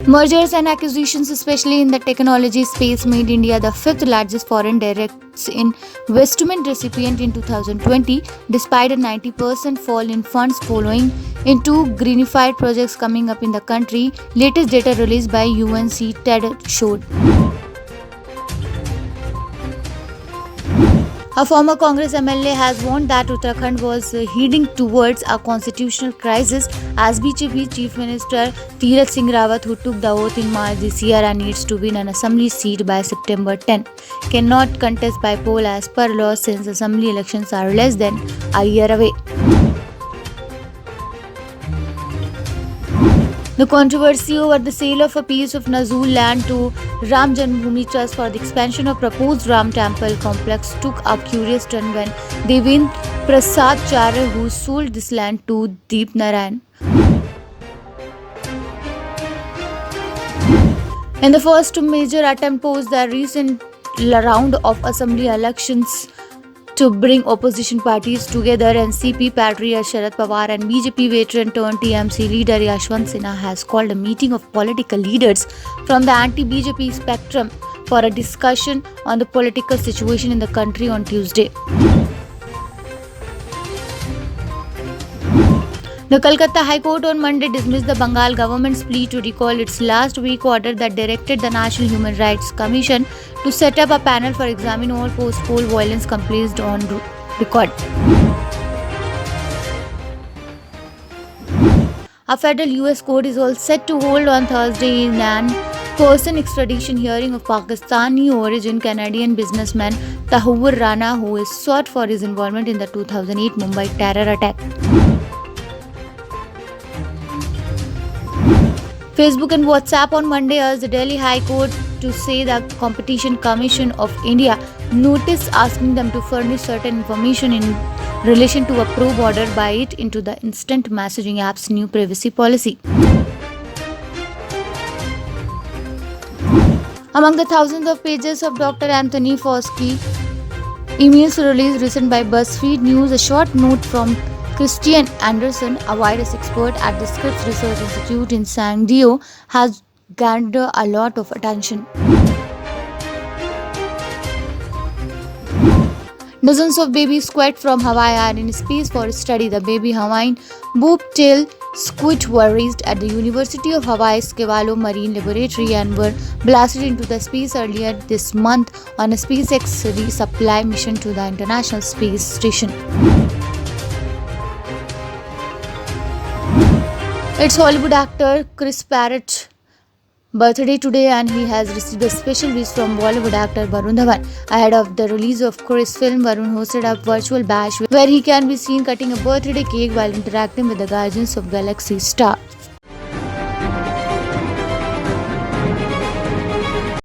Mergers and acquisitions, especially in the technology space, made India the fifth largest foreign direct investment recipient in 2020, despite a 90% fall in funds following in two greenified projects coming up in the country. Latest data released by UNCTAD showed. A former Congress MLA has warned that Uttarakhand was heading towards a constitutional crisis as BJP Chief Minister Tirath Singh Rawat, who took the oath in March this year and needs to win an assembly seat by September 10, cannot contest by poll as per law since assembly elections are less than a year away. The controversy over the sale of a piece of Nazul land to Ram Janmabhoomi Trust for the expansion of proposed Ram Temple complex took a curious turn when Devendra Prasad Charya, who sold this land to Deep Narayan. In the first major attempt post the recent round of assembly elections to bring opposition parties together, NCP patriot Sharad Pawar and BJP veteran turned TMC leader Yashwant Sinha has called a meeting of political leaders from the anti-BJP spectrum for a discussion on the political situation in the country on Tuesday. The Kolkata High Court on Monday dismissed the Bengal government's plea to recall its last week order that directed the National Human Rights Commission to set up a panel for examining all post-poll violence complaints on record. A federal US court is all set to hold on Thursday in an person extradition hearing of Pakistani origin Canadian businessman Tahir Rana, who is sought for his involvement in the 2008 Mumbai terror attack. Facebook and WhatsApp on Monday urged the Delhi High Court to say the Competition Commission of India notice asking them to furnish certain information in relation to a probe ordered by it into the instant messaging app's new privacy policy. Among the thousands of pages of Dr. Anthony Fauci emails released recently by BuzzFeed News, a short note from Christian Anderson, a virus expert at the Scripps Research Institute in San Diego, has garnered a lot of attention. Dozens of baby squid from Hawaii are in space for study. The baby Hawaiian bobtail squid were raised at the University of Hawaii's Kewalo Marine Laboratory and were blasted into the space earlier this month on a SpaceX resupply mission to the International Space Station. It's Hollywood actor Chris Pratt's birthday today and he has received a special wish from Bollywood actor Varun Dhawan. Ahead of the release of Chris' film, Varun hosted a virtual bash where he can be seen cutting a birthday cake while interacting with the Guardians of Galaxy star.